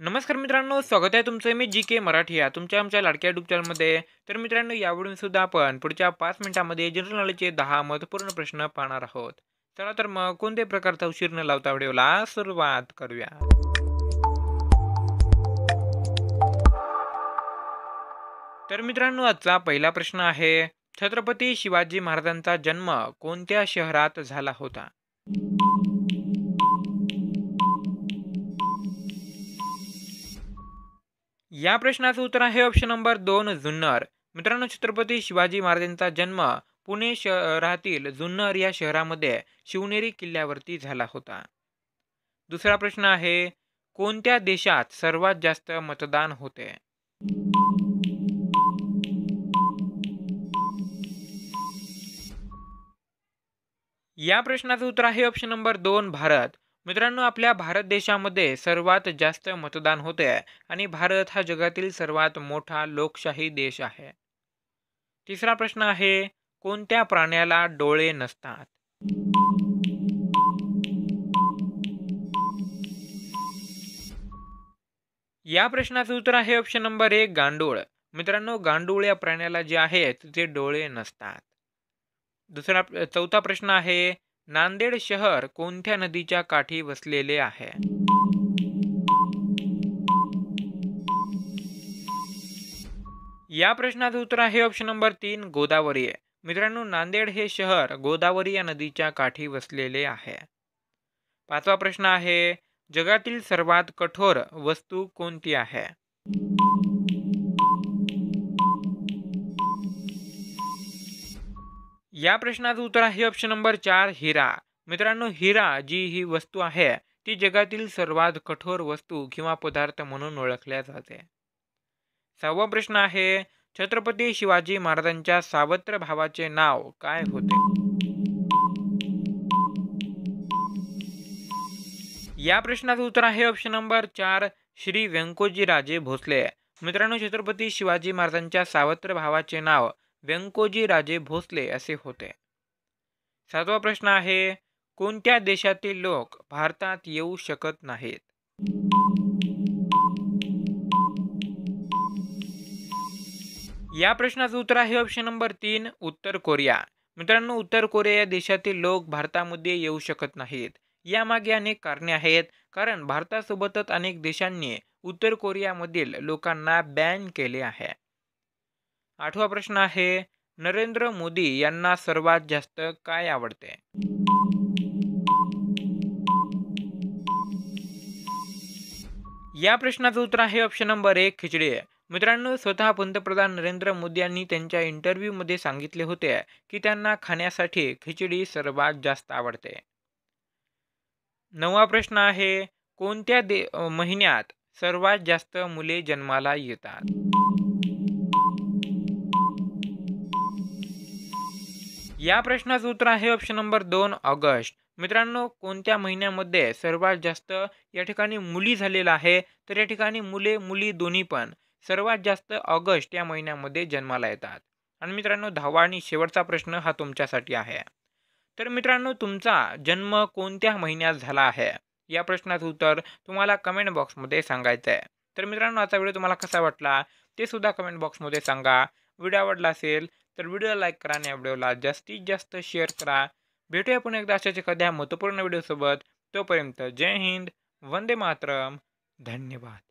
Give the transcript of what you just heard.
नमस्कार मित्रांनो, स्वागत आहे तुमचं. मी जी के मराठी या तुमच्या आमच्या लाडक्या युट्यूब चॅनलमध्ये. तर मित्रांनो, यावरून सुद्धा आपण पुढच्या 5 मिनिटांमध्ये जनरल नॉलेजचे 10 महत्त्वपूर्ण प्रश्न पाहणार आहोत. चला तर मग कोणत्याही प्रकारचा उशीर न लावता व्हिडिओला सुरुवात करूया. तर मित्रांनो, आजचा पहिला प्रश्न आहे, छत्रपती शिवाजी महाराजांचा जन्म कोणत्या शहरात झाला होता? या प्रश्नाचं उत्तर आहे ऑप्शन नंबर 2, जुन्नर. मित्रांनो, छत्रपती शिवाजी महाराजांचा जन्म पुणे शहरातील जुन्नर या शहरामध्ये शिवनेरी किल्ल्यावरती झाला होता. दुसरा प्रश्न आहे, कोणत्या देशात सर्वात जास्त मतदान होते? या प्रश्नाचं उत्तर आहे ऑप्शन नंबर 2, भारत. मित्रांनो, आपल्या भारत देशामध्ये सर्वात जास्त मतदान होते आणि भारत हा जगातील सर्वात मोठा लोकशाही देश आहे. तिसरा प्रश्न आहे, कोणत्या प्राण्याला डोळे नसतात? या प्रश्नाचं उत्तर आहे ऑप्शन नंबर 1, गांडूळ. मित्रांनो, गांडूळ या प्राण्याला जे आहेत ते डोळे नसतात. चौथा प्रश्न आहे, नांदेड शहर कोणत्या नदीच्या काठी वसलेले आहे? या प्रश्नाचं उत्तर आहे ऑप्शन नंबर 3, गोदावरी. मित्रांनो, नांदेड हे शहर गोदावरी या नदीच्या काठी वसलेले आहे. पाचवा प्रश्न आहे, जगातील सर्वात कठोर वस्तू कोणती आहे? या प्रश्नाचं उत्तर आहे ऑप्शन नंबर 4, हिरा. मित्रांनो, हिरा जी ही वस्तू आहे ती जगातील सर्वात कठोर वस्तू किंवा पदार्थ म्हणून ओळखल्या जाते. सहावा प्रश्न आहे, छत्रपती शिवाजी महाराजांच्या सावत्र भावाचे नाव काय होते? या प्रश्नाचं उत्तर आहे ऑप्शन नंबर 4, श्री व्यंकोजीराजे भोसले. मित्रांनो, छत्रपती शिवाजी महाराजांच्या सावत्र भावाचे नाव व्यंकोजीराजे भोसले असे होते. सातवा प्रश्न आहे, कोणत्या देशातील लोक भारतात येऊ शकत नाहीत? या प्रश्नाचं उत्तर आहे ऑप्शन नंबर 3, उत्तर कोरिया. मित्रांनो, उत्तर कोरिया या देशातील लोक भारतामध्ये येऊ शकत नाहीत. यामागे अनेक कारणे आहेत, कारण भारतासोबतच अनेक देशांनी उत्तर कोरियामधील लोकांना बॅन केले आहे. आठवा प्रश्न आहे, नरेंद्र मोदी यांना सर्वात जास्त काय आवडते? या प्रश्नाचं उत्तर आहे ऑप्शन नंबर 1, खिचडी. मित्रांनो, स्वतः पंतप्रधान नरेंद्र मोदी यांनी त्यांच्या इंटरव्ह्यूमध्ये सांगितले होते की त्यांना खाण्यासाठी खिचडी सर्वात जास्त आवडते. नववा प्रश्न आहे, कोणत्या महिन्यात सर्वात जास्त मुले जन्माला येतात? या प्रश्नाचं उत्तर आहे ऑप्शन नंबर 2, ऑगस्ट. मित्रांनो, कोणत्या महिन्यामध्ये सर्वात जास्त या ठिकाणी मुली झालेला आहे? तर या ठिकाणी मुले मुली दोन्ही पण सर्वात जास्त ऑगस्ट या महिन्यामध्ये जन्माला येतात. आणि मित्रांनो, 10वा आणि शेवटचा प्रश्न हा तुमच्यासाठी आहे. तर मित्रांनो, तुमचा जन्म कोणत्या महिन्यात झाला आहे? या प्रश्नाचं उत्तर तुम्हाला कमेंट बॉक्समध्ये सांगायचं आहे. तर मित्रांनो, आजचा व्हिडिओ तुम्हाला कसा वाटला ते सुद्धा कमेंट बॉक्समध्ये सांगा. व्हिडिओ आवडला असेल तर व्हिडिओला लाईक करा आणि या व्हिडिओला जास्तीत जास्त शेअर करा. भेटूया पुन्हा एकदा अशाच एखाद्या महत्त्वपूर्ण व्हिडिओसोबत. तोपर्यंत जय हिंद, वंदे मातरम, धन्यवाद.